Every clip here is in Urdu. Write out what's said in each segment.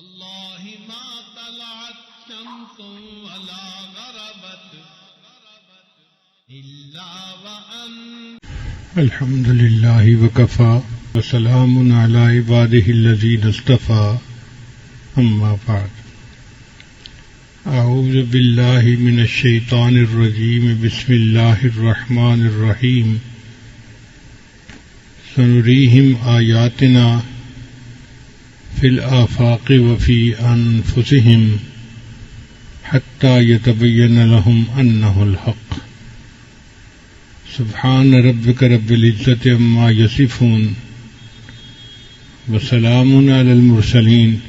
والله ما طلعت شمس ولا غربت إلا وأنت الحمد لله وكفى وسلام على عباده الذين اصطفى أما بعد أعوذ بالله من الشيطان الرجيم بسم الله الرحمن الرحيم سنريهم آياتنا في الآفاق وفي أنفسهم حتى يتبين لهم أنه الحق سبحان ربك رب العزة عما يصفون وسلام على المرسلين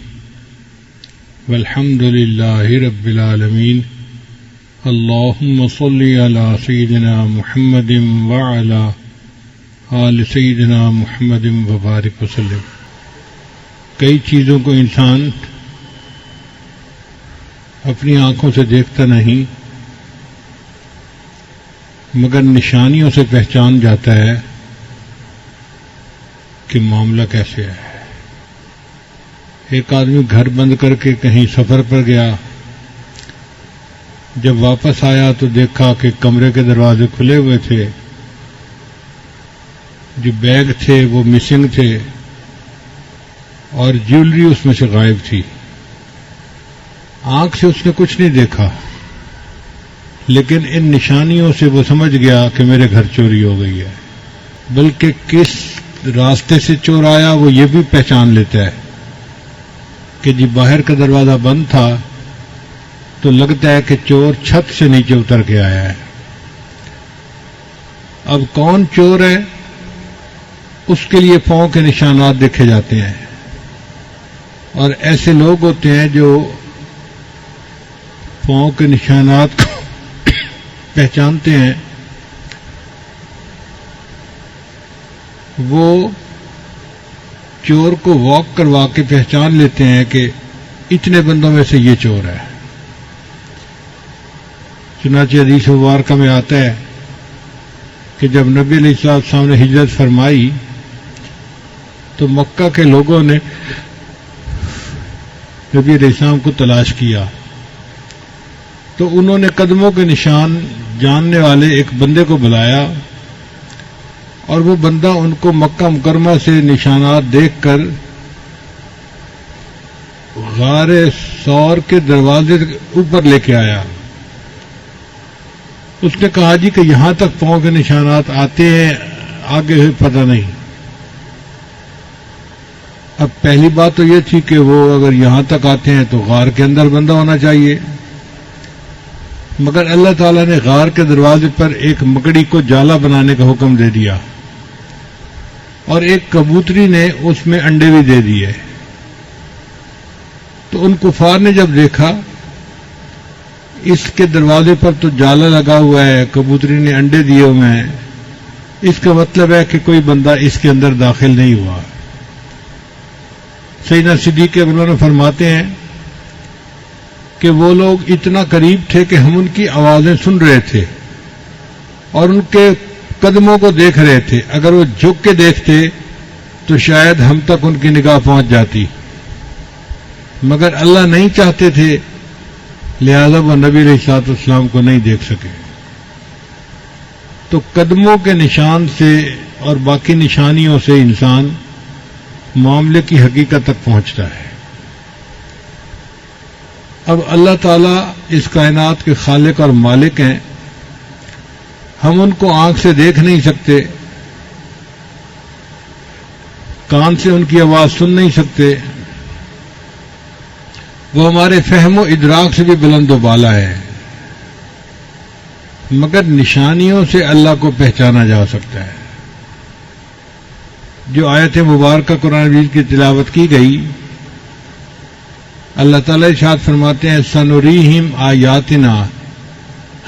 والحمد لله رب العالمين اللهم صل على سيدنا محمد وعلى آل سيدنا محمد وبارك وسلم. کئی چیزوں کو انسان اپنی آنکھوں سے دیکھتا نہیں مگر نشانیوں سے پہچان جاتا ہے کہ معاملہ کیسے ہے. ایک آدمی گھر بند کر کے کہیں سفر پر گیا، جب واپس آیا تو دیکھا کہ کمرے کے دروازے کھلے ہوئے تھے، جو بیگ تھے وہ مسنگ تھے اور جیولری اس میں سے غائب تھی. آنکھ سے اس نے کچھ نہیں دیکھا، لیکن ان نشانیوں سے وہ سمجھ گیا کہ میرے گھر چوری ہو گئی ہے. بلکہ کس راستے سے چور آیا وہ یہ بھی پہچان لیتا ہے کہ جی باہر کا دروازہ بند تھا تو لگتا ہے کہ چور چھت سے نیچے اتر کے آیا ہے. اب کون چور ہے اس کے لیے پاؤں کے نشانات دیکھے جاتے ہیں، اور ایسے لوگ ہوتے ہیں جو پاؤں کے نشانات کو پہچانتے ہیں، وہ چور کو واک کروا کے پہچان لیتے ہیں کہ اتنے بندوں میں سے یہ چور ہے. چنانچہ حدیث مبارکہ میں آتا ہے کہ جب نبی علیہ السلام نے ہجرت فرمائی تو مکہ کے لوگوں نے نبی علیہ السلام کو تلاش کیا، تو انہوں نے قدموں کے نشان جاننے والے ایک بندے کو بلایا، اور وہ بندہ ان کو مکہ مکرمہ سے نشانات دیکھ کر غار ثور کے دروازے اوپر لے کے آیا. اس نے کہا جی کہ یہاں تک پاؤں کے نشانات آتے ہیں، آگے پتہ نہیں. اب پہلی بات تو یہ تھی کہ وہ اگر یہاں تک آتے ہیں تو غار کے اندر بندہ ہونا چاہیے، مگر اللہ تعالیٰ نے غار کے دروازے پر ایک مکڑی کو جالا بنانے کا حکم دے دیا، اور ایک کبوتری نے اس میں انڈے بھی دے دیے. تو ان کفار نے جب دیکھا اس کے دروازے پر تو جالا لگا ہوا ہے، کبوتری نے انڈے دیے ہوئے ہیں، اس کا مطلب ہے کہ کوئی بندہ اس کے اندر داخل نہیں ہوا. سیدنا صدیق اکبر فرماتے ہیں کہ وہ لوگ اتنا قریب تھے کہ ہم ان کی آوازیں سن رہے تھے اور ان کے قدموں کو دیکھ رہے تھے. اگر وہ جھک کے دیکھتے تو شاید ہم تک ان کی نگاہ پہنچ جاتی، مگر اللہ نہیں چاہتے تھے، لہذا وہ نبی علیہ الصلوۃ والسلام کو نہیں دیکھ سکے. تو قدموں کے نشان سے اور باقی نشانیوں سے انسان معاملے کی حقیقت تک پہنچتا ہے. اب اللہ تعالیٰ اس کائنات کے خالق اور مالک ہیں، ہم ان کو آنکھ سے دیکھ نہیں سکتے، کان سے ان کی آواز سن نہیں سکتے، وہ ہمارے فہم و ادراک سے بھی بلند و بالا ہے، مگر نشانیوں سے اللہ کو پہچانا جا سکتا ہے. جو آیت مبارکہ قرآن مجید کی تلاوت کی گئی، اللہ تعالیٰ ارشاد فرماتے ہیں سنریہم آیاتنا،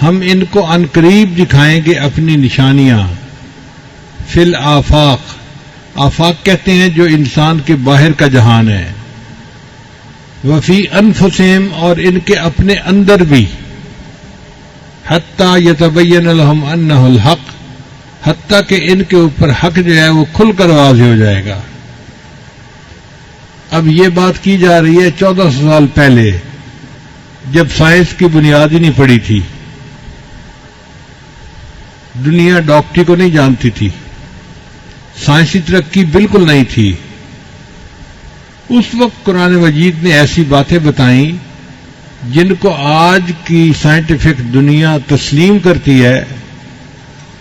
ہم ان کو عنقریب دکھائیں گے اپنی نشانیاں. فی الآفاق، آفاق کہتے ہیں جو انسان کے باہر کا جہان ہے. وفی انفسہم، اور ان کے اپنے اندر بھی. حتی یتبین لہم انہ الحق، حتیٰ کہ ان کے اوپر حق جو ہے وہ کھل کر واضح ہو جائے گا. اب یہ بات کی جا رہی ہے 1400 سال پہلے، جب سائنس کی بنیاد ہی نہیں پڑی تھی، دنیا ڈاکٹری کو نہیں جانتی تھی، سائنسی ترقی بالکل نہیں تھی۔ اس وقت قرآن مجید نے ایسی باتیں بتائیں جن کو آج کی سائنٹیفک دنیا تسلیم کرتی ہے،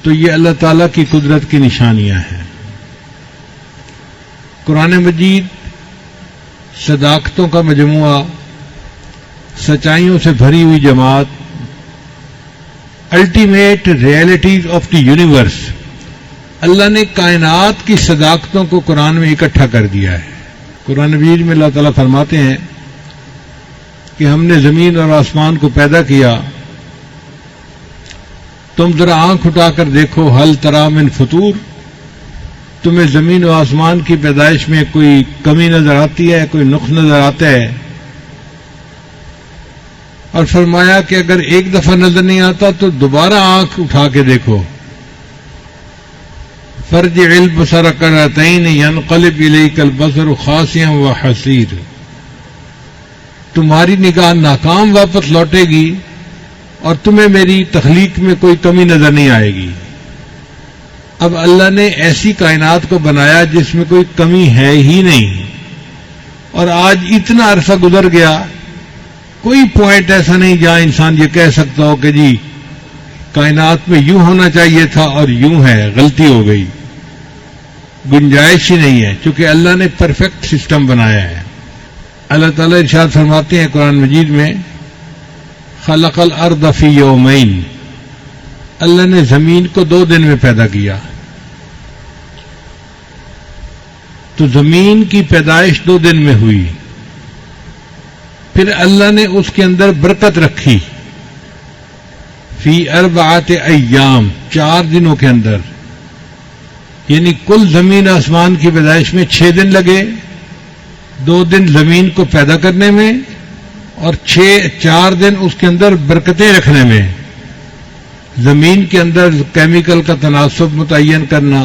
تو یہ اللہ تعالیٰ کی قدرت کی نشانیاں ہیں۔ قرآن مجید صداقتوں کا مجموعہ، سچائیوں سے بھری ہوئی جماعت، ultimate realities of the universe, اللہ نے کائنات کی صداقتوں کو قرآن میں اکٹھا کر دیا ہے۔ قرآن مجید میں اللہ تعالیٰ فرماتے ہیں کہ ہم نے زمین اور آسمان کو پیدا کیا، تم ذرا آنکھ اٹھا کر دیکھو، حل تری من فطور، تمہیں زمین و آسمان کی پیدائش میں کوئی کمی نظر آتی ہے، کوئی نقص نظر آتا ہے؟ اور فرمایا کہ اگر ایک دفعہ نظر نہیں آتا تو دوبارہ آنکھ اٹھا کے دیکھو، فرجع البصر کرتین ينقلب الیک البصر خاسئا وحسیر، تمہاری نگاہ ناکام واپس لوٹے گی اور تمہیں میری تخلیق میں کوئی کمی نظر نہیں آئے گی۔ اب اللہ نے ایسی کائنات کو بنایا جس میں کوئی کمی ہے ہی نہیں، اور آج اتنا عرصہ گزر گیا، کوئی پوائنٹ ایسا نہیں جہاں انسان یہ کہہ سکتا ہو کہ جی کائنات میں یوں ہونا چاہیے تھا اور یوں ہے، غلطی ہو گئی، گنجائش ہی نہیں ہے، چونکہ اللہ نے پرفیکٹ سسٹم بنایا ہے۔ اللہ تعالیٰ ارشاد فرماتے ہیں قرآن مجید میں، خلق الارض فی یومین، اللہ نے زمین کو 2 دن میں پیدا کیا۔ تو زمین کی پیدائش 2 دن میں ہوئی، پھر اللہ نے اس کے اندر برکت رکھی، فی 4 ایام، 4 دنوں کے اندر، یعنی کل زمین آسمان کی پیدائش میں 6 دن لگے، 2 دن زمین کو پیدا کرنے میں اور 4 دن اس کے اندر برکتیں رکھنے میں، زمین کے اندر کیمیکل کا تناسب متعین کرنا،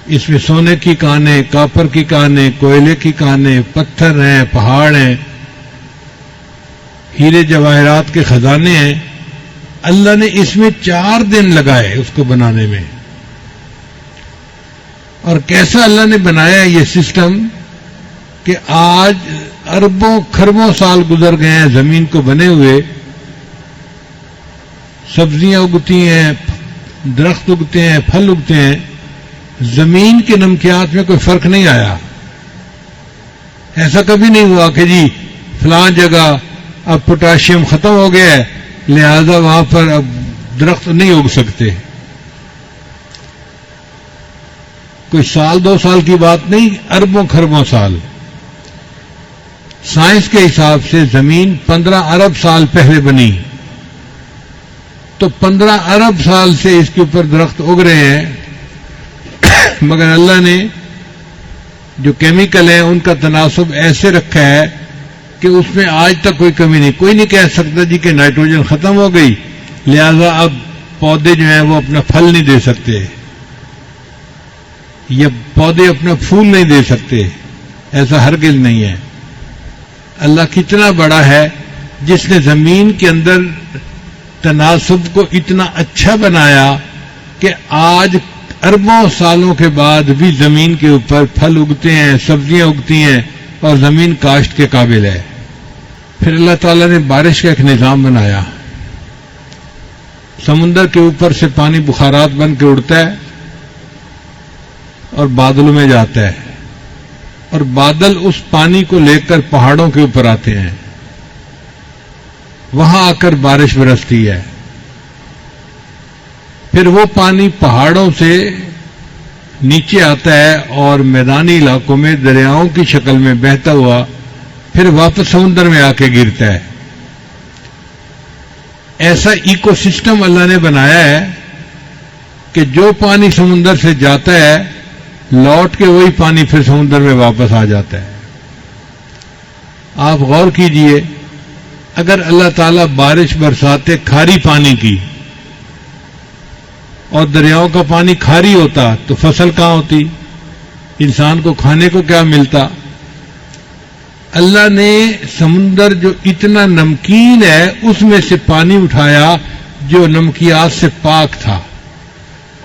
اس میں سونے کی کانیں، کاپر کی کانیں، کوئلے کی کانیں، پتھر ہیں، پہاڑ ہیں، ہیرے جواہرات کے خزانے ہیں، اللہ نے اس میں 4 دن لگائے اس کو بنانے میں۔ اور کیسا اللہ نے بنایا یہ سسٹم کہ آج اربوں خربوں سال گزر گئے ہیں زمین کو بنے ہوئے، سبزیاں اگتی ہیں، درخت اگتے ہیں، پھل اگتے ہیں، زمین کے نمکیات میں کوئی فرق نہیں آیا۔ ایسا کبھی نہیں ہوا کہ جی فلاں جگہ اب پوٹاشیم ختم ہو گیا ہے لہذا وہاں پر اب درخت نہیں اگ سکتے۔ کوئی سال 2 سال کی بات نہیں، اربوں خربوں سال۔ سائنس کے حساب سے زمین 15 ارب سال پہلے بنی، تو 15 ارب سال سے اس کے اوپر درخت اگ رہے ہیں، مگر اللہ نے جو کیمیکل ہیں ان کا تناسب ایسے رکھا ہے کہ اس میں آج تک کوئی کمی نہیں۔ کوئی نہیں کہہ سکتا جی کہ نائٹروجن ختم ہو گئی لہذا اب پودے جو ہیں وہ اپنا پھل نہیں دے سکتے، یا پودے اپنا پھول نہیں دے سکتے، ایسا ہرگز نہیں ہے۔ اللہ کتنا بڑا ہے جس نے زمین کے اندر تناسب کو اتنا اچھا بنایا کہ آج اربوں سالوں کے بعد بھی زمین کے اوپر پھل اگتے ہیں، سبزیاں اگتی ہیں اور زمین کاشت کے قابل ہے۔ پھر اللہ تعالیٰ نے بارش کا ایک نظام بنایا، سمندر کے اوپر سے پانی بخارات بن کے اڑتا ہے اور بادلوں میں جاتا ہے، اور بادل اس پانی کو لے کر پہاڑوں کے اوپر آتے ہیں، وہاں آ کر بارش برستی ہے۔ پھر وہ پانی پہاڑوں سے نیچے آتا ہے اور میدانی علاقوں میں دریاؤں کی شکل میں بہتا ہوا پھر واپس سمندر میں آ کے گرتا ہے۔ ایسا ایکو سسٹم اللہ نے بنایا ہے کہ جو پانی سمندر سے جاتا ہے لوٹ کے وہی پانی پھر سمندر میں واپس آ جاتا ہے۔ آپ غور کیجئے، اگر اللہ تعالیٰ بارش برساتے کھاری پانی کی اور دریاؤں کا پانی کھاری ہوتا تو فصل کہاں ہوتی، انسان کو کھانے کو کیا ملتا؟ اللہ نے سمندر جو اتنا نمکین ہے اس میں سے پانی اٹھایا جو نمکیات سے پاک تھا،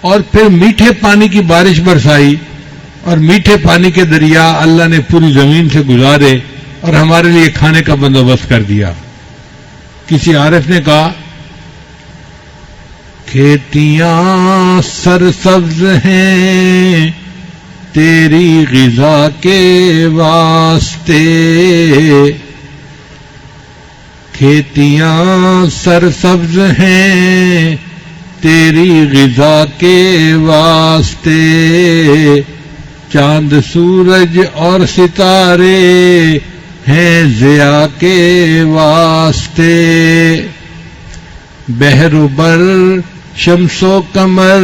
اور پھر میٹھے پانی کی بارش برسائی، اور میٹھے پانی کے دریا اللہ نے پوری زمین سے گزارے اور ہمارے لیے کھانے کا بندوبست کر دیا۔ کسی عارف نے کہا کھیتیاں سرسبز ہیں تیری غذا کے واسطے، کھیتیاں سرسبز ہیں تیری غذا کے واسطے، چاند سورج اور ستارے ہیں ضیاء کے واسطے، بحر و بر شمس و قمر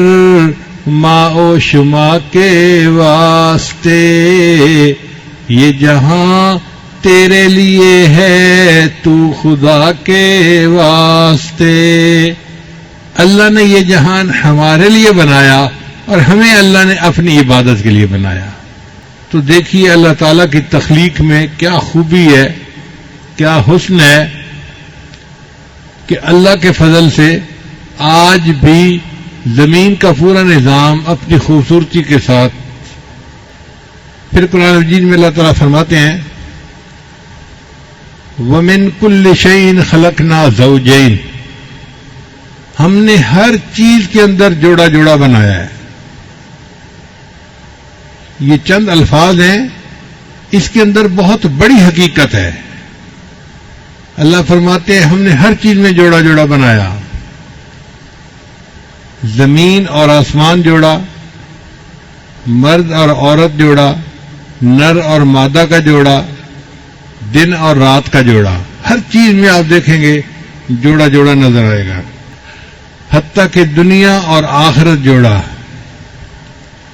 ماء و شما کے واسطے، یہ جہاں تیرے لیے ہے تو خدا کے واسطے۔ اللہ نے یہ جہان ہمارے لیے بنایا اور ہمیں اللہ نے اپنی عبادت کے لیے بنایا۔ تو دیکھیے اللہ تعالیٰ کی تخلیق میں کیا خوبی ہے، کیا حسن ہے کہ اللہ کے فضل سے آج بھی زمین کا پورا نظام اپنی خوبصورتی کے ساتھ۔ پھر قرآن مجید میں اللہ تعالیٰ فرماتے ہیں وَمِن كُلِّ شَيْءٍ خَلَقْنَا زَوْجَيْنِ، ہم نے ہر چیز کے اندر جوڑا جوڑا بنایا ہے۔ یہ چند الفاظ ہیں، اس کے اندر بہت بڑی حقیقت ہے۔ اللہ فرماتے ہیں ہم نے ہر چیز میں جوڑا جوڑا بنایا، زمین اور آسمان جوڑا، مرد اور عورت جوڑا، نر اور مادہ کا جوڑا، دن اور رات کا جوڑا، ہر چیز میں آپ دیکھیں گے جوڑا جوڑا نظر آئے گا، حتیٰ کہ دنیا اور آخرت جوڑا۔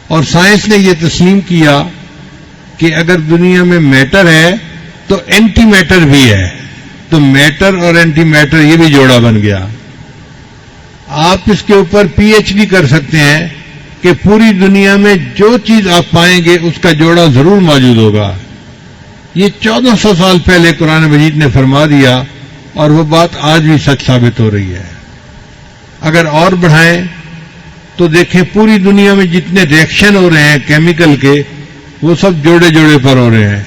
اور سائنس نے یہ تسلیم کیا کہ اگر دنیا میں میٹر ہے تو اینٹی میٹر بھی ہے، تو میٹر اور اینٹی میٹر یہ بھی جوڑا بن گیا۔ آپ اس کے اوپر پی ایچ ڈی کر سکتے ہیں کہ پوری دنیا میں جو چیز آپ پائیں گے اس کا جوڑا ضرور موجود ہوگا۔ یہ 1400 سال پہلے قرآن مجید نے فرما دیا، اور وہ بات آج بھی سچ ثابت ہو رہی ہے۔ اگر اور بڑھائیں تو دیکھیں پوری دنیا میں جتنے ریئیکشن ہو رہے ہیں کیمیکل کے، وہ سب جوڑے جوڑے پر ہو رہے ہیں۔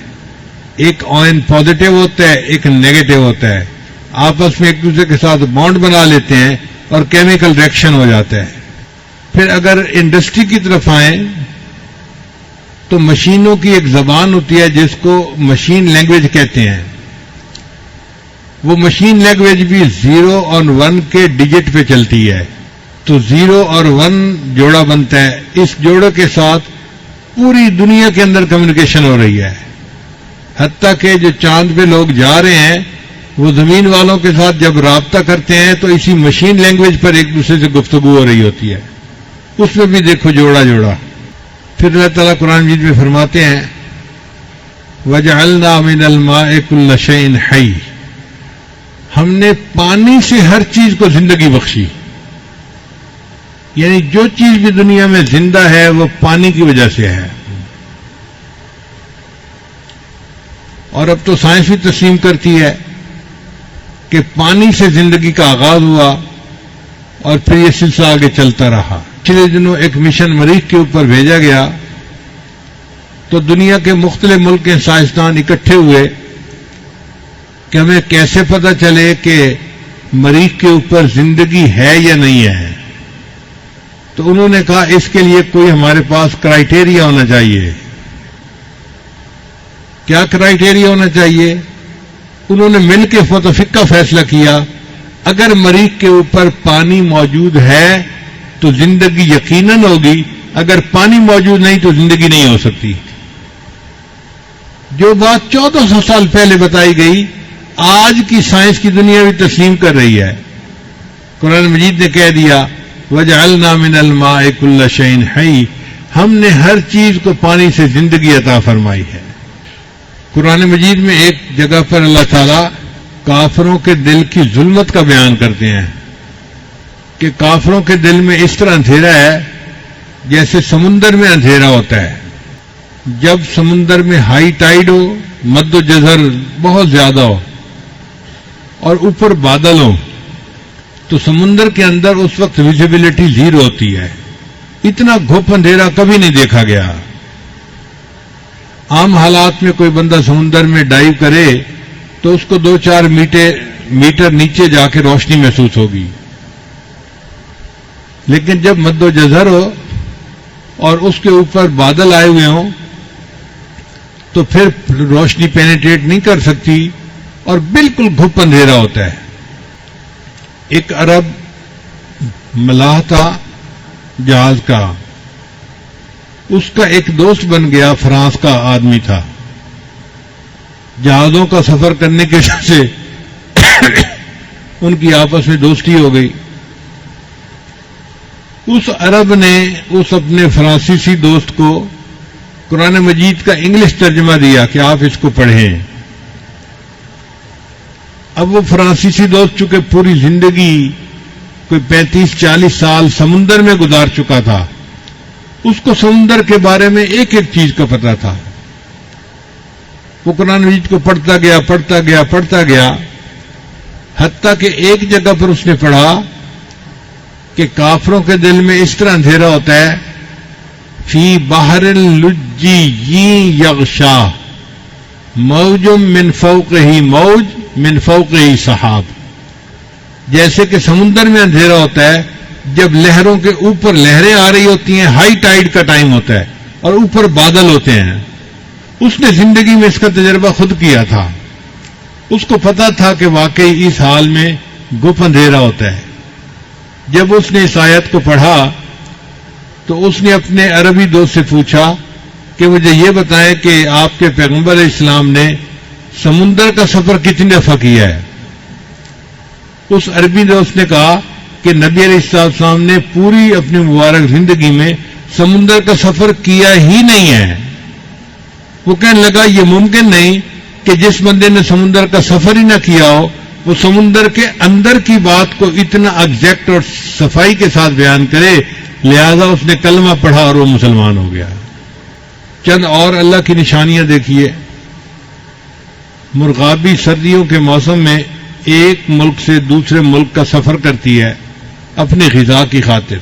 ایک آئن پازیٹو ہوتا ہے، ایک نیگیٹو ہوتا ہے، آپس میں ایک دوسرے کے ساتھ بانڈ بنا لیتے ہیں اور کیمیکل ریئیکشن ہو جاتا ہے۔ پھر اگر انڈسٹری کی طرف آئیں تو مشینوں کی ایک زبان ہوتی ہے جس کو مشین لینگویج کہتے ہیں۔ وہ مشین لینگویج بھی 0 اور 1 کے ڈیجٹ پہ چلتی ہے، تو 0 اور 1 جوڑا بنتا ہے۔ اس جوڑے کے ساتھ پوری دنیا کے اندر کمیونیکیشن ہو رہی ہے، حتیٰ کہ جو چاند پہ لوگ جا رہے ہیں وہ زمین والوں کے ساتھ جب رابطہ کرتے ہیں تو اسی مشین لینگویج پر ایک دوسرے سے گفتگو ہو رہی ہوتی ہے، اس میں بھی دیکھو جوڑا جوڑا۔ پھر اللہ تعالیٰ قرآن مجید میں فرماتے ہیں وَجَعَلْنَا مِنَ الْمَاءِ كُلَّ شَيْءٍ حَيٍّ، ہم نے پانی سے ہر چیز کو زندگی بخشی، یعنی جو چیز بھی دنیا میں زندہ ہے وہ پانی کی وجہ سے ہے۔ اور اب تو سائنس بھی تسلیم کرتی ہے کہ پانی سے زندگی کا آغاز ہوا اور پھر یہ سلسلہ آگے چلتا رہا۔ پچھلے دنوں ایک مشن مریخ کے اوپر بھیجا گیا تو دنیا کے مختلف ملک کے سائنسدان اکٹھے ہوئے کہ ہمیں کیسے پتہ چلے کہ مریخ کے اوپر زندگی ہے یا نہیں ہے۔ تو انہوں نے کہا اس کے لیے کوئی ہمارے پاس کرائیٹیریا ہونا چاہیے۔ کیا کرائیٹیریا ہونا چاہیے؟ انہوں نے مل کے متفقہ فیصلہ کیا اگر مریخ کے اوپر پانی موجود ہے تو زندگی یقیناً ہوگی، اگر پانی موجود نہیں تو زندگی نہیں ہو سکتی۔ جو بات 1400 سال پہلے بتائی گئی آج کی سائنس کی دنیا بھی تسلیم کر رہی ہے۔ قرآن مجید نے کہہ دیا وَجَعَلْنَا مِنَ الْمَاءِ كُلَّ شَيْءٍ حَيٍّ، ہم نے ہر چیز کو پانی سے زندگی عطا فرمائی ہے۔ قرآن مجید میں ایک جگہ پر اللہ تعالیٰ کافروں کے دل کی ظلمت کا بیان کرتے ہیں کہ کافروں کے دل میں اس طرح اندھیرا ہے جیسے سمندر میں اندھیرا ہوتا ہے۔ جب سمندر میں ہائی ٹائیڈ ہو، مد و جزر بہت زیادہ ہو اور اوپر بادل ہو، تو سمندر کے اندر اس وقت ویزیبلٹی زیرو ہوتی ہے. اتنا گھپ اندھیرا کبھی نہیں دیکھا گیا. عام حالات میں کوئی بندہ سمندر میں ڈائیو کرے تو اس کو 2-4 میٹر نیچے جا کے روشنی محسوس ہوگی، لیکن جب مد و جزر ہو اور اس کے اوپر بادل آئے ہوئے ہوں تو پھر روشنی پینیٹریٹ نہیں کر سکتی اور بالکل گھپ اندھیرا ہوتا ہے. ایک عرب ملاح تھا جہاز کا، اس کا ایک دوست بن گیا، فرانس کا آدمی تھا. جہازوں کا سفر کرنے کی وجہ سے ان کی آپس میں دوستی ہو گئی. اس عرب نے اس اپنے فرانسیسی دوست کو قرآن مجید کا انگلش ترجمہ دیا کہ آپ اس کو پڑھیں. اب وہ فرانسیسی دوست چونکہ پوری زندگی کوئی 35-40 سال سمندر میں گزار چکا تھا، اس کو سمندر کے بارے میں ایک ایک چیز کا پتہ تھا. وہ قرآن مجید کو پڑھتا گیا حتیٰ کہ ایک جگہ پر اس نے پڑھا کہ کافروں کے دل میں اس طرح اندھیرا ہوتا ہے، فی بحر لجی یغشا موج من فوقہ موج من فوقہ سحاب. جیسے کہ سمندر میں اندھیرا ہوتا ہے جب لہروں کے اوپر لہریں آ رہی ہوتی ہیں، ہائی ٹائیڈ کا ٹائم ہوتا ہے اور اوپر بادل ہوتے ہیں. اس نے زندگی میں اس کا تجربہ خود کیا تھا. اس کو پتا تھا کہ واقعی اس حال میں گپ اندھیرا ہوتا ہے. جب اس نے اس آیت کو پڑھا تو اس نے اپنے عربی دوست سے پوچھا کہ مجھے یہ بتائیں کہ آپ کے پیغمبر علیہ السلام نے سمندر کا سفر کتنی دفعہ کیا ہے؟ اس عربی دوست نے کہا کہ نبی علیہ السلام نے پوری اپنی مبارک زندگی میں سمندر کا سفر کیا ہی نہیں ہے. وہ کہنے لگا یہ ممکن نہیں کہ جس بندے نے سمندر کا سفر ہی نہ کیا ہو وہ سمندر کے اندر کی بات کو اتنا ایگزیکٹ اور صفائی کے ساتھ بیان کرے. لہذا اس نے کلمہ پڑھا اور وہ مسلمان ہو گیا. چند اور اللہ کی نشانیاں دیکھیے. مرغابی سردیوں کے موسم میں ایک ملک سے دوسرے ملک کا سفر کرتی ہے اپنی غذا کی خاطر.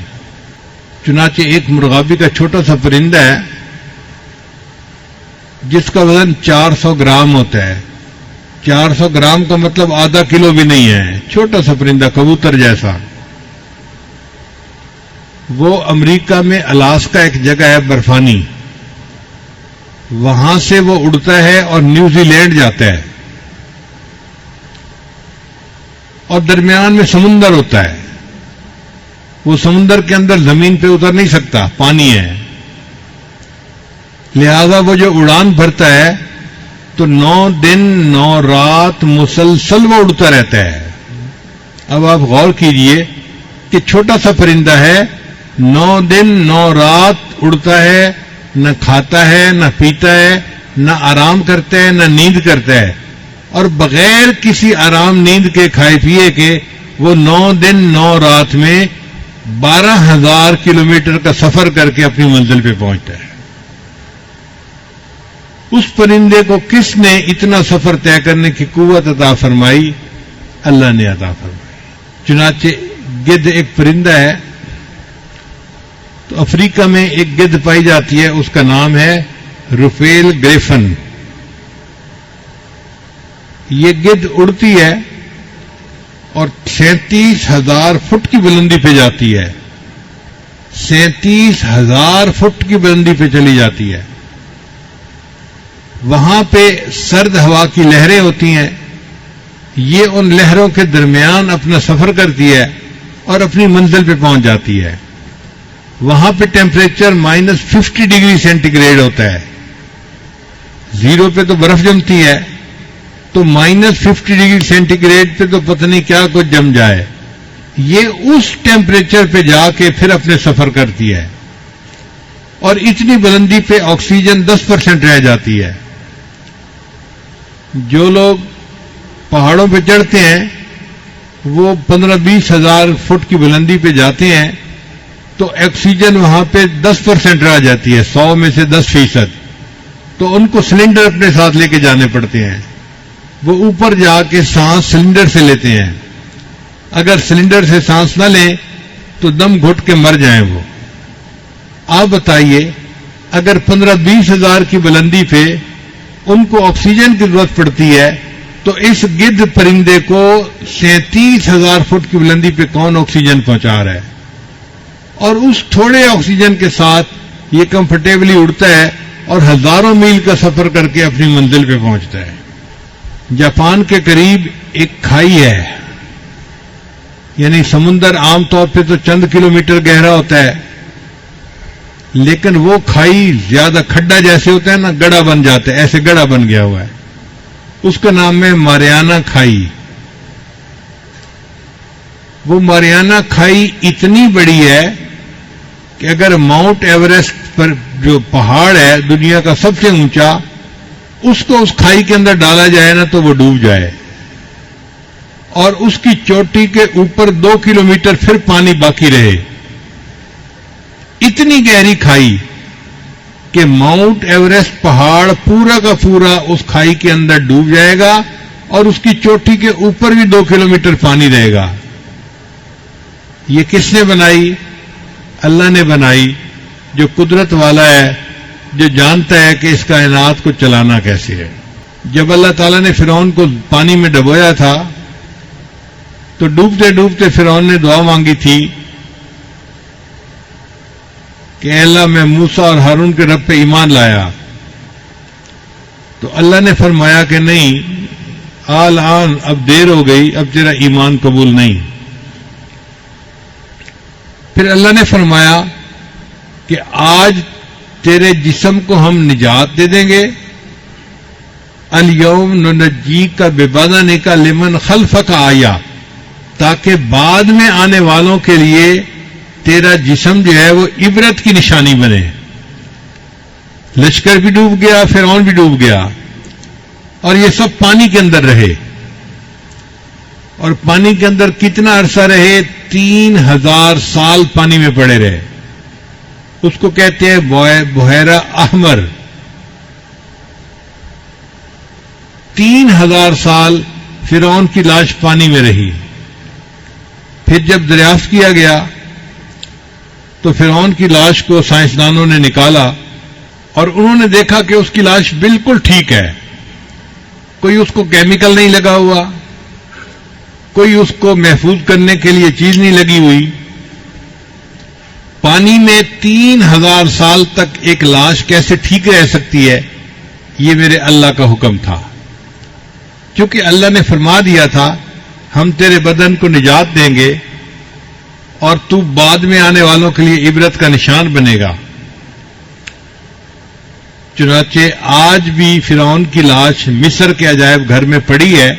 چنانچہ ایک مرغابی کا چھوٹا سا پرندہ ہے جس کا وزن 400 گرام ہوتا ہے. 400 گرام کا مطلب آدھا کلو بھی نہیں ہے. چھوٹا سا پرندہ کبوتر جیسا. وہ امریکہ میں الاسکا ایک جگہ ہے برفانی، وہاں سے وہ اڑتا ہے اور نیوزی لینڈ جاتا ہے اور درمیان میں سمندر ہوتا ہے. وہ سمندر کے اندر زمین پہ اتر نہیں سکتا، پانی ہے. لہذا وہ جو اڑان بھرتا ہے تو 9 دن 9 رات مسلسل وہ اڑتا رہتا ہے. اب آپ غور کیجئے کہ چھوٹا سا پرندہ ہے، 9 دن 9 رات اڑتا ہے، نہ کھاتا ہے نہ پیتا ہے نہ آرام کرتا ہے نہ نیند کرتا ہے، اور بغیر کسی آرام نیند کے کھائے پیے کے وہ 9 دن 9 رات میں 12,000 کلومیٹر کا سفر کر کے اپنی منزل پہ پہنچتا ہے. اس پرندے کو کس نے اتنا سفر طے کرنے کی قوت عطا فرمائی؟ اللہ نے عطا فرمائی. چنانچہ گدھ ایک پرندہ ہے، تو افریقہ میں ایک گدھ پائی جاتی ہے، اس کا نام ہے رفیل گریفن. یہ گدھ اڑتی ہے اور 37,000 فٹ کی بلندی پہ جاتی ہے. 37,000 فٹ کی بلندی پہ چلی جاتی ہے. وہاں پہ سرد ہوا کی لہریں ہوتی ہیں. یہ ان لہروں کے درمیان اپنا سفر کرتی ہے اور اپنی منزل پہ پہنچ جاتی ہے. وہاں پہ ٹیمپریچر -50 ڈگری سینٹی گریڈ ہوتا ہے. 0 پہ تو برف جمتی ہے، تو -50 ڈگری سینٹی گریڈ پہ تو پتہ نہیں کیا کچھ جم جائے. یہ اس ٹیمپریچر پہ جا کے پھر اپنے سفر کرتی ہے اور اتنی بلندی پہ آکسیجن 10% رہ جاتی ہے. جو لوگ پہاڑوں پہ چڑھتے ہیں وہ 15-20 ہزار فٹ کی بلندی پہ جاتے ہیں تو آکسیجن وہاں پہ 10% رہ جاتی ہے، 100 میں سے 10%. تو ان کو سلنڈر اپنے ساتھ لے کے جانے پڑتے ہیں. وہ اوپر جا کے سانس سلنڈر سے لیتے ہیں. اگر سلنڈر سے سانس نہ لیں تو دم گھٹ کے مر جائیں وہ. آپ بتائیے اگر 15-20 ہزار کی بلندی پہ ان کو آکسیجن کی ضرورت پڑتی ہے تو اس گدھ پرندے کو 37,000 فٹ کی بلندی پہ کون آکسیجن پہنچا رہا ہے؟ اور اس تھوڑے آکسیجن کے ساتھ یہ کمفرٹیبلی اڑتا ہے اور ہزاروں میل کا سفر کر کے اپنی منزل پہ پہنچتا ہے. جاپان کے قریب ایک کھائی ہے، یعنی سمندر عام طور پہ تو چند کلومیٹر گہرا ہوتا ہے، لیکن وہ کھائی زیادہ کھڈا جیسے ہوتا ہے نا، گڑھا بن جاتا ہے، ایسے گڑھا بن گیا ہوا ہے. اس کا نام ہے ماریانا کھائی. وہ ماریانا کھائی اتنی بڑی ہے کہ اگر ماؤنٹ ایوریسٹ پر جو پہاڑ ہے دنیا کا سب سے اونچا، اس کو اس کھائی کے اندر ڈالا جائے نا تو وہ ڈوب جائے. اور اس کی چوٹی کے اوپر 2 کلومیٹر پھر پانی باقی رہے. اتنی گہری کھائی کہ ماؤنٹ ایوریسٹ پہاڑ پورا کا پورا اس کھائی کے اندر ڈوب جائے گا اور اس کی چوٹی کے اوپر بھی 2 کلومیٹر پانی رہے گا. یہ کس نے بنائی؟ اللہ نے بنائی، جو قدرت والا ہے، جو جانتا ہے کہ اس کائنات کو چلانا کیسے ہے. جب اللہ تعالیٰ نے فرعون کو پانی میں ڈبویا تھا تو ڈوبتے ڈوبتے فرعون نے دعا مانگی تھی کہ اے اللہ میں موسیٰ اور ہارون کے رب پہ ایمان لایا. تو اللہ نے فرمایا کہ نہیں، آن اب دیر ہو گئی، اب تیرا ایمان قبول نہیں. پھر اللہ نے فرمایا کہ آج تیرے جسم کو ہم نجات دے دیں گے. الیوم ننجیک ببدنک لمن خلفک آیا، تاکہ بعد میں آنے والوں کے لیے تیرا جسم جو ہے وہ عبرت کی نشانی بنے. لشکر بھی ڈوب گیا، فرعون بھی ڈوب گیا، اور یہ سب پانی کے اندر رہے. اور پانی کے اندر کتنا عرصہ رہے؟ 3,000 سال پانی میں پڑے رہے. اس کو کہتے ہیں بحیرہ احمر. 3,000 سال فرعون کی لاش پانی میں رہی. پھر جب دریافت کیا گیا تو فرعون کی لاش کو سائنسدانوں نے نکالا اور انہوں نے دیکھا کہ اس کی لاش بالکل ٹھیک ہے. کوئی اس کو کیمیکل نہیں لگا ہوا، کوئی اس کو محفوظ کرنے کے لیے چیز نہیں لگی ہوئی. پانی میں 3,000 سال تک ایک لاش کیسے ٹھیک رہ سکتی ہے؟ یہ میرے اللہ کا حکم تھا. کیونکہ اللہ نے فرما دیا تھا ہم تیرے بدن کو نجات دیں گے اور تو بعد میں آنے والوں کے لیے عبرت کا نشان بنے گا. چنانچہ آج بھی فرعون کی لاش مصر کے عجائب گھر میں پڑی ہے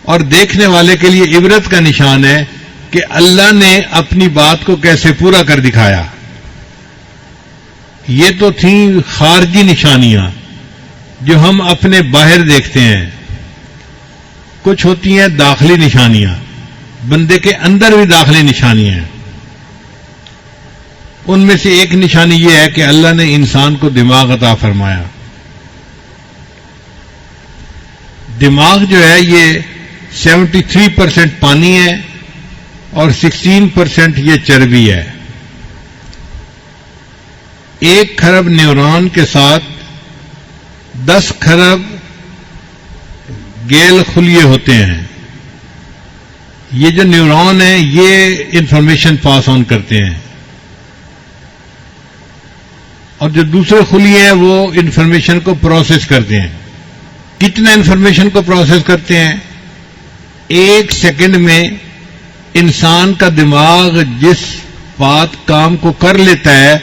اور دیکھنے والے کے لیے عبرت کا نشان ہے کہ اللہ نے اپنی بات کو کیسے پورا کر دکھایا. یہ تو تھیں خارجی نشانیاں جو ہم اپنے باہر دیکھتے ہیں. کچھ ہوتی ہیں داخلی نشانیاں، بندے کے اندر بھی داخلی نشانیاں ہیں. ان میں سے ایک نشانی یہ ہے کہ اللہ نے انسان کو دماغ عطا فرمایا. دماغ جو ہے یہ 73% پانی ہے اور 16% یہ چربی ہے. 1 کھرب نیورون کے ساتھ 10 کھرب گیل خلیے ہوتے ہیں. یہ جو نیورون ہیں یہ انفارمیشن پاس آن کرتے ہیں، اور جو دوسرے خلیے ہیں وہ انفارمیشن کو پروسیس کرتے ہیں. کتنا انفارمیشن کو پروسیس کرتے ہیں؟ 1 سیکنڈ میں انسان کا دماغ جس بات کام کو کر لیتا ہے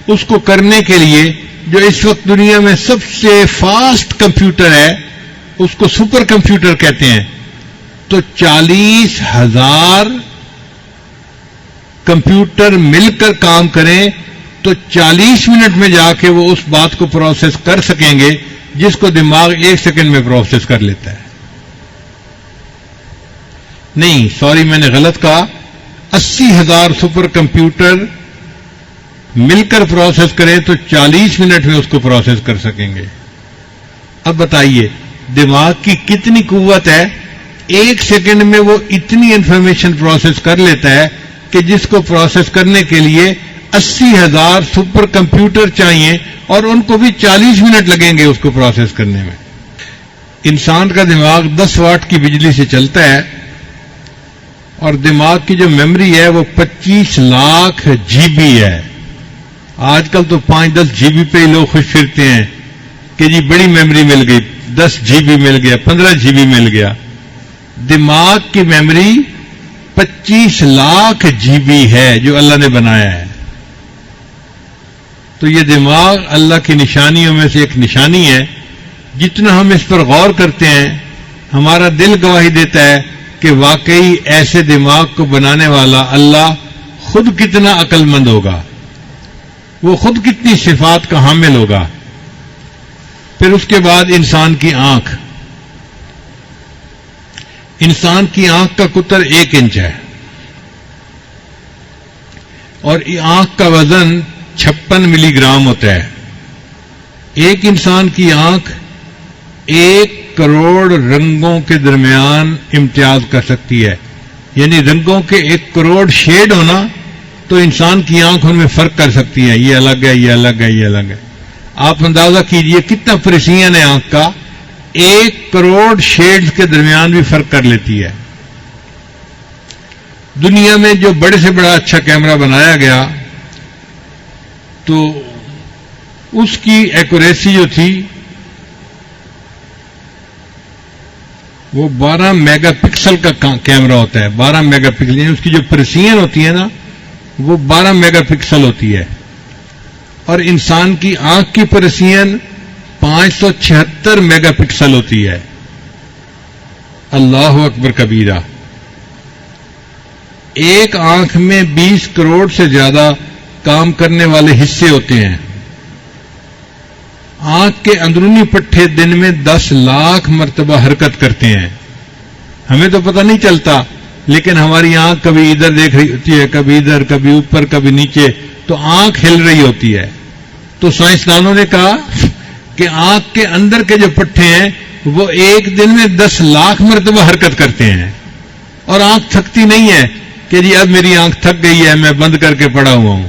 اس کو کرنے کے لیے جو اس وقت دنیا میں سب سے فاسٹ کمپیوٹر ہے اس کو سپر کمپیوٹر کہتے ہیں. تو 40,000 کمپیوٹر مل کر کام کریں تو 40 منٹ میں جا کے وہ اس بات کو پروسیس کر سکیں گے جس کو دماغ 1 سیکنڈ میں پروسیس کر لیتا ہے. نہیں، سوری میں نے غلط کہا. 80,000 سپر کمپیوٹر مل کر پروسیس کریں تو 40 منٹ میں اس کو پروسیس کر سکیں گے. اب بتائیے دماغ کی کتنی قوت ہے, 1 سیکنڈ میں وہ اتنی انفارمیشن پروسیس کر لیتا ہے کہ جس کو پروسیس کرنے کے لیے 80,000 سپر کمپیوٹر چاہیے اور ان کو بھی 40 منٹ لگیں گے اس کو پروسیس کرنے میں. انسان کا دماغ 10 واٹ کی بجلی سے چلتا ہے اور دماغ کی جو میموری ہے وہ 25 لاکھ جی بی ہے. آج کل تو 5-10 جی بی پہ ہی لوگ خوش پھرتے ہیں کہ جی بڑی میموری مل گئی, 10 جی بی مل گیا, 15 جی بی مل گیا. دماغ کی میموری 25 لاکھ جی بی ہے جو اللہ نے بنایا ہے. تو یہ دماغ اللہ کی نشانیوں میں سے ایک نشانی ہے. جتنا ہم اس پر غور کرتے ہیں ہمارا دل گواہی دیتا ہے کہ واقعی ایسے دماغ کو بنانے والا اللہ خود کتنا عقل مند ہوگا, وہ خود کتنی صفات کا حامل ہوگا. پھر اس کے بعد انسان کی آنکھ. انسان کی آنکھ کا قطر 1 انچ ہے اور آنکھ کا وزن 56 ملی گرام ہوتا ہے. ایک انسان کی آنکھ 1 کروڑ رنگوں کے درمیان امتیاز کر سکتی ہے. یعنی رنگوں کے 1 کروڑ شیڈ ہونا تو انسان کی آنکھ ان میں فرق کر سکتی ہے, یہ الگ ہے, یہ الگ ہے, یہ الگ ہے. آپ اندازہ کیجئے کتنا پریسیژن ہے آنکھ کا, 1 کروڑ شیڈز کے درمیان بھی فرق کر لیتی ہے. دنیا میں جو بڑے سے بڑا اچھا کیمرہ بنایا گیا تو اس کی ایکوریسی جو تھی وہ 12 میگا پکسل کا کیمرہ ہوتا ہے. 12 میگا پکسل, یعنی اس کی جو پریسیژن ہوتی ہے نا وہ 12 میگا پکسل ہوتی ہے. اور انسان کی آنکھ کی پریسیژن 576 میگا پکسل ہوتی ہے. اللہ اکبر کبیرہ. ایک آنکھ میں 20 کروڑ سے زیادہ کام کرنے والے حصے ہوتے ہیں. آنکھ کے اندرونی پٹھے دن میں 10 لاکھ مرتبہ حرکت کرتے ہیں. ہمیں تو پتہ نہیں چلتا, لیکن ہماری آنکھ کبھی ادھر دیکھ رہی ہوتی ہے, کبھی ادھر, کبھی اوپر, کبھی نیچے, تو آنکھ ہل رہی ہوتی ہے. تو سائنسدانوں نے کہا کہ آنکھ کے اندر کے جو پٹھے ہیں وہ ایک دن میں 10 لاکھ مرتبہ حرکت کرتے ہیں اور آنکھ تھکتی نہیں ہے کہ جی اب میری آنکھ تھک گئی ہے میں بند کر کے پڑا ہوا ہوں.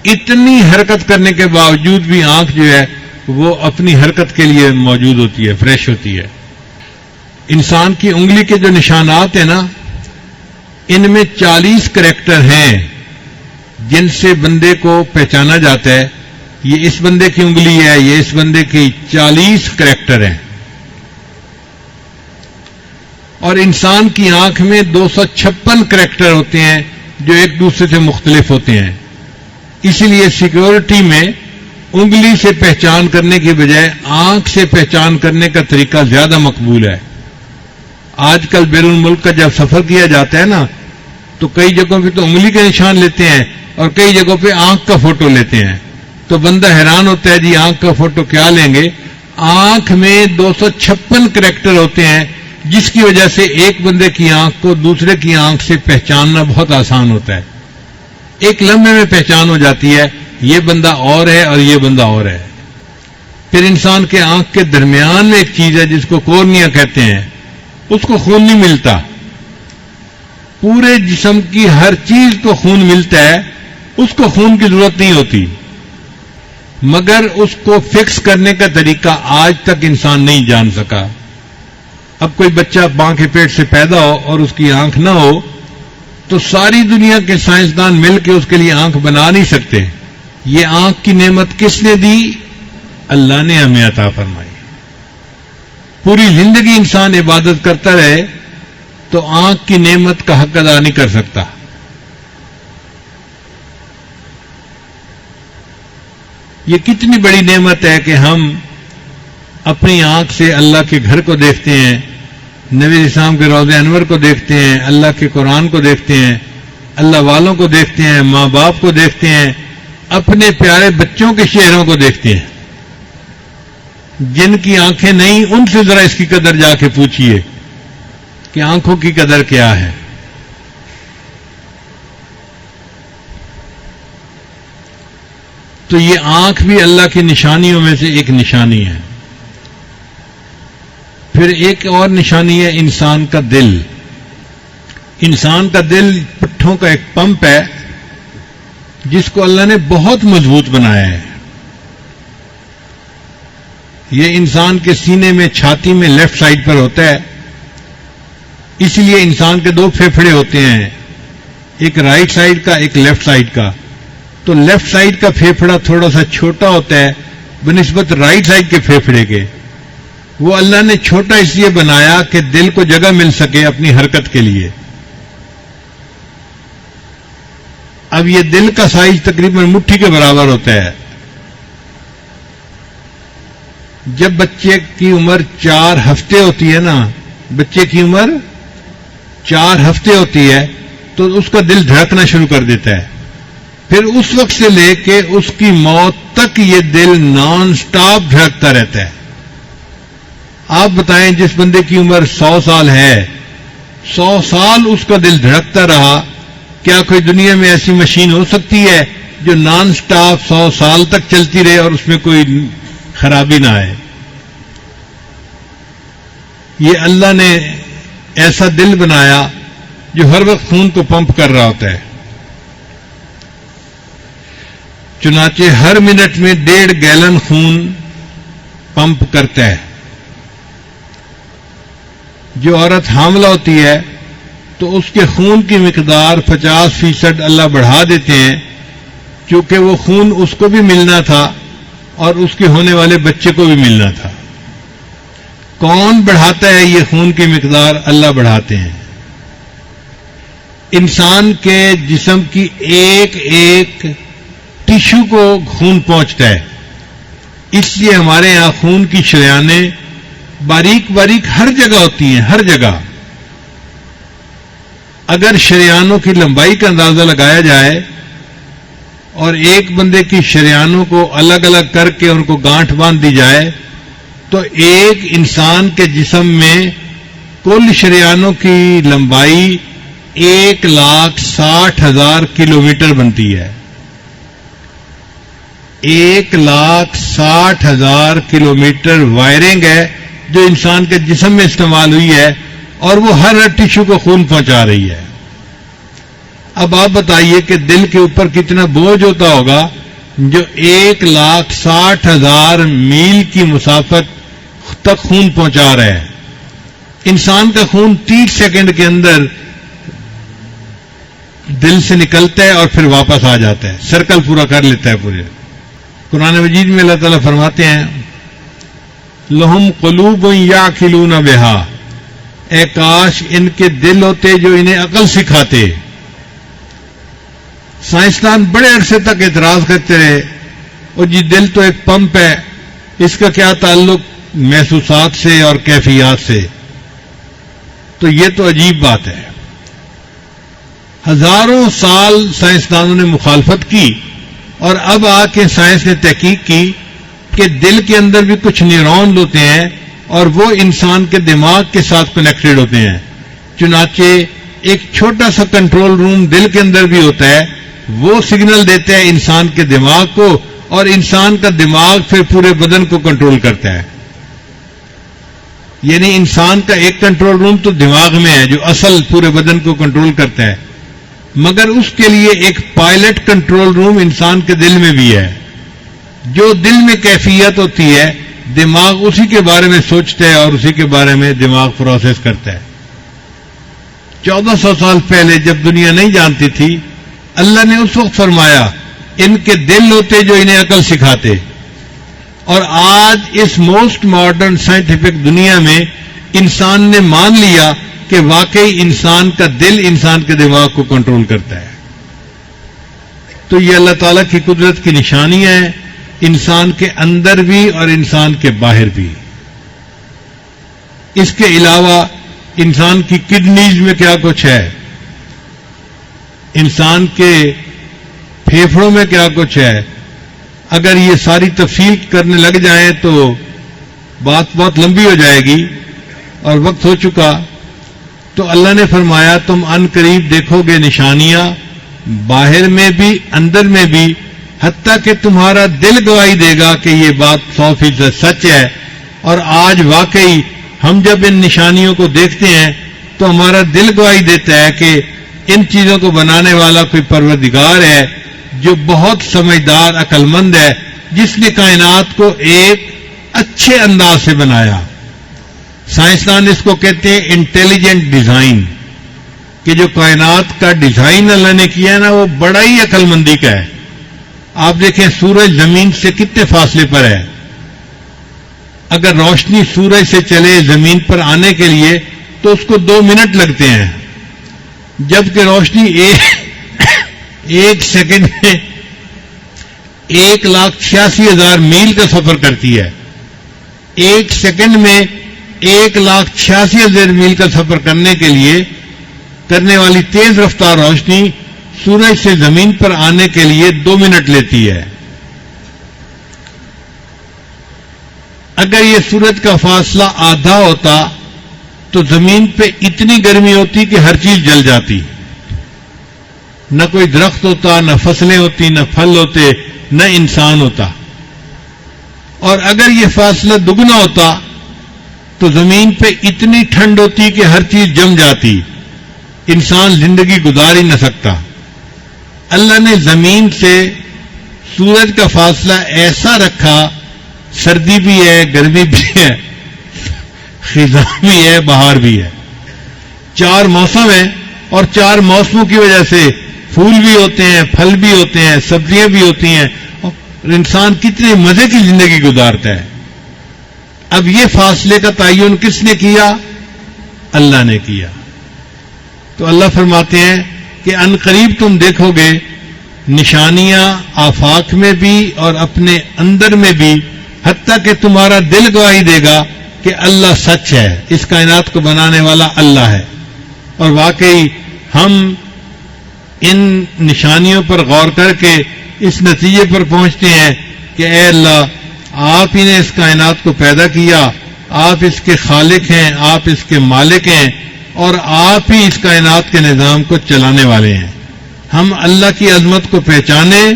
اتنی حرکت کرنے کے باوجود بھی آنکھ جو ہے وہ اپنی حرکت کے لیے موجود ہوتی ہے, فریش ہوتی ہے. انسان کی انگلی کے جو نشانات ہیں نا ان میں 40 کریکٹر ہیں جن سے بندے کو پہچانا جاتا ہے. یہ اس بندے کی انگلی ہے, یہ اس بندے کی 40 کریکٹر ہیں. اور انسان کی آنکھ میں 256 کریکٹر ہوتے ہیں جو ایک دوسرے سے مختلف ہوتے ہیں. اسی لیے سیکیورٹی میں انگلی سے پہچان کرنے کی بجائے آنکھ سے پہچان کرنے کا طریقہ زیادہ مقبول ہے. آج کل بیرون ملک کا جب سفر کیا جاتا ہے نا تو کئی جگہوں پہ تو انگلی کے نشان لیتے ہیں اور کئی جگہوں پہ آنکھ کا فوٹو لیتے ہیں. تو بندہ حیران ہوتا ہے جی آنکھ کا فوٹو کیا لیں گے. آنکھ میں 256 کریکٹر ہوتے ہیں جس کی وجہ سے ایک بندے کی آنکھ کو دوسرے کی آنکھ سے پہچاننا بہت آسان ہوتا ہے. ایک لمحے میں پہچان ہو جاتی ہے یہ بندہ اور ہے اور یہ بندہ اور ہے. پھر انسان کے آنکھ کے درمیان میں ایک چیز ہے جس کو کورنیا کہتے ہیں, اس کو خون نہیں ملتا. پورے جسم کی ہر چیز کو خون ملتا ہے, اس کو خون کی ضرورت نہیں ہوتی, مگر اس کو فکس کرنے کا طریقہ آج تک انسان نہیں جان سکا. اب کوئی بچہ ماں کے پیٹ سے پیدا ہو اور اس کی آنکھ نہ ہو تو ساری دنیا کے سائنسدان مل کے اس کے لیے آنکھ بنا نہیں سکتے. یہ آنکھ کی نعمت کس نے دی؟ اللہ نے ہمیں عطا فرمائی. پوری زندگی انسان عبادت کرتا رہے تو آنکھ کی نعمت کا حق ادا نہیں کر سکتا. یہ کتنی بڑی نعمت ہے کہ ہم اپنی آنکھ سے اللہ کے گھر کو دیکھتے ہیں, نبی اسلام کے روضہ انور کو دیکھتے ہیں, اللہ کے قرآن کو دیکھتے ہیں, اللہ والوں کو دیکھتے ہیں, ماں باپ کو دیکھتے ہیں, اپنے پیارے بچوں کے چہروں کو دیکھتے ہیں. جن کی آنکھیں نہیں ان سے ذرا اس کی قدر جا کے پوچھئے کہ آنکھوں کی قدر کیا ہے. تو یہ آنکھ بھی اللہ کی نشانیوں میں سے ایک نشانی ہے. پھر ایک اور نشانی ہے انسان کا دل. انسان کا دل پٹھوں کا ایک پمپ ہے جس کو اللہ نے بہت مضبوط بنایا ہے. یہ انسان کے سینے میں چھاتی میں لیفٹ سائڈ پر ہوتا ہے. اس لیے انسان کے 2 پھیپھڑے ہوتے ہیں, ایک رائٹ سائڈ کا ایک لیفٹ سائڈ کا. تو لیفٹ سائڈ کا پھیپھڑا تھوڑا سا چھوٹا ہوتا ہے بنسبت رائٹ سائڈ کے پھیپھڑے کے. وہ اللہ نے چھوٹا اس لیے بنایا کہ دل کو جگہ مل سکے اپنی حرکت کے لیے. اب یہ دل کا سائز تقریباً مٹھی کے برابر ہوتا ہے. جب بچے کی عمر 4 ہفتے ہوتی ہے نا, بچے کی عمر 4 ہفتے ہوتی ہے تو اس کا دل دھڑکنا شروع کر دیتا ہے. پھر اس وقت سے لے کے اس کی موت تک یہ دل نان سٹاپ دھڑکتا رہتا ہے. آپ بتائیں جس بندے کی عمر 100 سال ہے, 100 سال اس کا دل دھڑکتا رہا, کیا کوئی دنیا میں ایسی مشین ہو سکتی ہے جو نان سٹاپ 100 سال تک چلتی رہے اور اس میں کوئی خرابی نہ آئے؟ یہ اللہ نے ایسا دل بنایا جو ہر وقت خون کو پمپ کر رہا ہوتا ہے. چنانچہ ہر منٹ میں 1.5 گیلن خون پمپ کرتا ہے. جو عورت حاملہ ہوتی ہے تو اس کے خون کی مقدار 50% اللہ بڑھا دیتے ہیں, کیونکہ وہ خون اس کو بھی ملنا تھا اور اس کے ہونے والے بچے کو بھی ملنا تھا. کون بڑھاتا ہے یہ خون کی مقدار؟ اللہ بڑھاتے ہیں. انسان کے جسم کی ایک ایک ٹیشو کو خون پہنچتا ہے. اس لیے ہمارے یہاں خون کی شریانیں باریک باریک ہر جگہ ہوتی ہیں, ہر جگہ. اگر شریانوں کی لمبائی کا اندازہ لگایا جائے اور ایک بندے کی شریانوں کو الگ الگ کر کے ان کو گانٹھ باندھ دی جائے تو ایک انسان کے جسم میں کل شریانوں کی لمبائی 1,60,000 کلومیٹر بنتی ہے. 1,60,000 کلومیٹر وائرنگ ہے جو انسان کے جسم میں استعمال ہوئی ہے, اور وہ ہر ٹیشو کو خون پہنچا رہی ہے. اب آپ بتائیے کہ دل کے اوپر کتنا بوجھ ہوتا ہوگا جو 1,60,000 میل کی مسافت تک خون پہنچا رہا ہے. انسان کا خون 30 سیکنڈ کے اندر دل سے نکلتا ہے اور پھر واپس آ جاتا ہے, سرکل پورا کر لیتا ہے پورے. قرآن مجید میں اللہ تعالیٰ فرماتے ہیں لہم قلوب یعقلون بہا, اے کاش ان کے دل ہوتے جو انہیں عقل سکھاتے. سائنسدان بڑے عرصے تک اعتراض کرتے رہے, اور جی دل تو ایک پمپ ہے, اس کا کیا تعلق محسوسات سے اور کیفیات سے؟ تو یہ تو عجیب بات ہے. ہزاروں سال سائنسدانوں نے مخالفت کی, اور اب آ کے سائنس نے تحقیق کی کہ دل کے اندر بھی کچھ نیورون ہوتے ہیں اور وہ انسان کے دماغ کے ساتھ کنیکٹڈ ہوتے ہیں. چنانچہ ایک چھوٹا سا کنٹرول روم دل کے اندر بھی ہوتا ہے, وہ سگنل دیتا ہے انسان کے دماغ کو, اور انسان کا دماغ پھر پورے بدن کو کنٹرول کرتا ہے. یعنی انسان کا ایک کنٹرول روم تو دماغ میں ہے جو اصل پورے بدن کو کنٹرول کرتا ہے, مگر اس کے لیے ایک پائلٹ کنٹرول روم انسان کے دل میں بھی ہے. جو دل میں کیفیت ہوتی ہے دماغ اسی کے بارے میں سوچتا ہے اور اسی کے بارے میں دماغ پروسیس کرتا ہے. 1400 سال پہلے جب دنیا نہیں جانتی تھی, اللہ نے اس وقت فرمایا ان کے دل ہوتے جو انہیں عقل سکھاتے. اور آج اس موسٹ ماڈرن سائنٹیفک دنیا میں انسان نے مان لیا کہ واقعی انسان کا دل انسان کے دماغ کو کنٹرول کرتا ہے. تو یہ اللہ تعالیٰ کی قدرت کی نشانی ہے, انسان کے اندر بھی اور انسان کے باہر بھی. اس کے علاوہ انسان کی کڈنیز میں کیا کچھ ہے, انسان کے پھیپھڑوں میں کیا کچھ ہے. اگر یہ ساری تفصیل کرنے لگ جائیں تو بات بہت لمبی ہو جائے گی اور وقت ہو چکا. تو اللہ نے فرمایا تم ان قریب دیکھو گے نشانیاں, باہر میں بھی اندر میں بھی, حتیٰ کہ تمہارا دل گواہی دے گا کہ یہ بات 100% سچ ہے. اور آج واقعی ہم جب ان نشانیوں کو دیکھتے ہیں تو ہمارا دل گواہی دیتا ہے کہ ان چیزوں کو بنانے والا کوئی پروردگار ہے جو بہت سمجھدار عقل مند ہے، جس نے کائنات کو ایک اچھے انداز سے بنایا. سائنسدان اس کو کہتے ہیں انٹیلیجنٹ ڈیزائن، کہ جو کائنات کا ڈیزائن اللہ نے کیا ہے نا وہ بڑا ہی عقل مندی کا ہے. آپ دیکھیں سورج زمین سے کتنے فاصلے پر ہے. اگر روشنی سورج سے چلے زمین پر آنے کے لیے تو اس کو 2 منٹ لگتے ہیں، جبکہ روشنی ایک سیکنڈ میں 1,86,000 میل کا سفر کرتی ہے. 1 سیکنڈ میں 1,86,000 میل کا سفر کرنے کے لیے کرنے والی تیز رفتار روشنی سورج سے زمین پر آنے کے لیے 2 منٹ لیتی ہے. اگر یہ سورج کا فاصلہ آدھا ہوتا تو زمین پہ اتنی گرمی ہوتی کہ ہر چیز جل جاتی. نہ کوئی درخت ہوتا، نہ فصلیں ہوتی، نہ پھل ہوتے، نہ انسان ہوتا. اور اگر یہ فاصلہ دگنا ہوتا تو زمین پہ اتنی ٹھنڈ ہوتی کہ ہر چیز جم جاتی، انسان زندگی گزار ہی نہ سکتا. اللہ نے زمین سے سورج کا فاصلہ ایسا رکھا، سردی بھی ہے، گرمی بھی ہے، خزاں بھی ہے، بہار بھی ہے. 4 موسم ہیں اور 4 موسموں کی وجہ سے پھول بھی ہوتے ہیں، پھل بھی ہوتے ہیں، سبزیاں بھی ہوتی ہیں، اور انسان کتنے مزے کی زندگی گزارتا ہے. اب یہ فاصلے کا تعین کس نے کیا؟ اللہ نے کیا. تو اللہ فرماتے ہیں کہ ان قریب تم دیکھو گے نشانیاں آفاق میں بھی اور اپنے اندر میں بھی، حتیٰ کہ تمہارا دل گواہی دے گا کہ اللہ سچ ہے، اس کائنات کو بنانے والا اللہ ہے. اور واقعی ہم ان نشانیوں پر غور کر کے اس نتیجے پر پہنچتے ہیں کہ اے اللہ، آپ ہی نے اس کائنات کو پیدا کیا، آپ اس کے خالق ہیں، آپ اس کے مالک ہیں، اور آپ ہی اس کائنات کے نظام کو چلانے والے ہیں. ہم اللہ کی عظمت کو پہچانیں،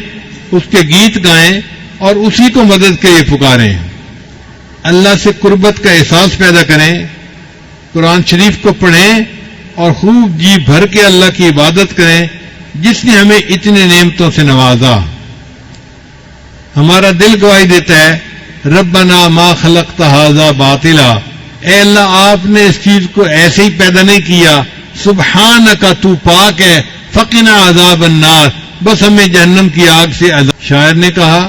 اس کے گیت گائیں اور اسی کو مدد کے لیے پکاریں. اللہ سے قربت کا احساس پیدا کریں، قرآن شریف کو پڑھیں اور خوب جی بھر کے اللہ کی عبادت کریں جس نے ہمیں اتنی نعمتوں سے نوازا. ہمارا دل گواہی دیتا ہے ربنا ما خلقت ھذا باطلا، اے اللہ آپ نے اس چیز کو ایسے ہی پیدا نہیں کیا، سبحانک تو پاک ہے، فقنا عذاب النار، بس ہمیں جہنم کی آگ سے عذاب. شاعر نے کہا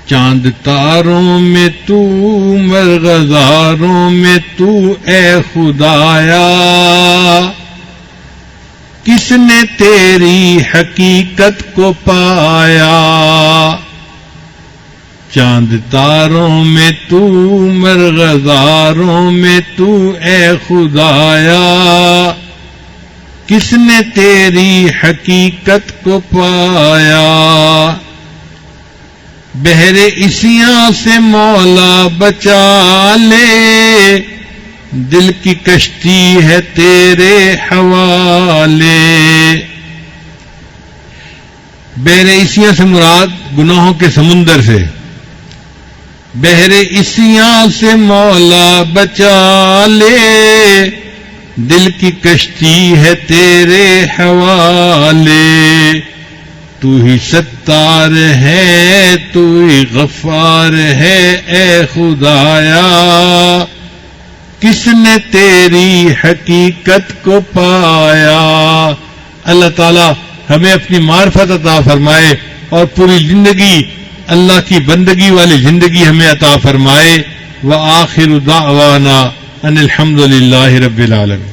چاند تاروں میں تو مرغزاروں میں تو اے خدایا، کس نے تیری حقیقت کو پایا. چاند تاروں میں تو مرغزاروں میں تو اے خدایا، کس نے تیری حقیقت کو پایا. بہرے اسیاں سے مولا بچا لے، دل کی کشتی ہے تیرے حوالے. بحر اسیاں سے مراد گناہوں کے سمندر سے. بحر اسیاں سے مولا بچا لے، دل کی کشتی ہے تیرے حوالے. تو ہی ستار ہے، تو ہی غفار ہے، اے خدایا، کس نے تیری حقیقت کو پایا. اللہ تعالی ہمیں اپنی معرفت عطا فرمائے اور پوری زندگی اللہ کی بندگی والی زندگی ہمیں عطا فرمائے. وآخر دعوانا ان الحمد للہ رب العالمین.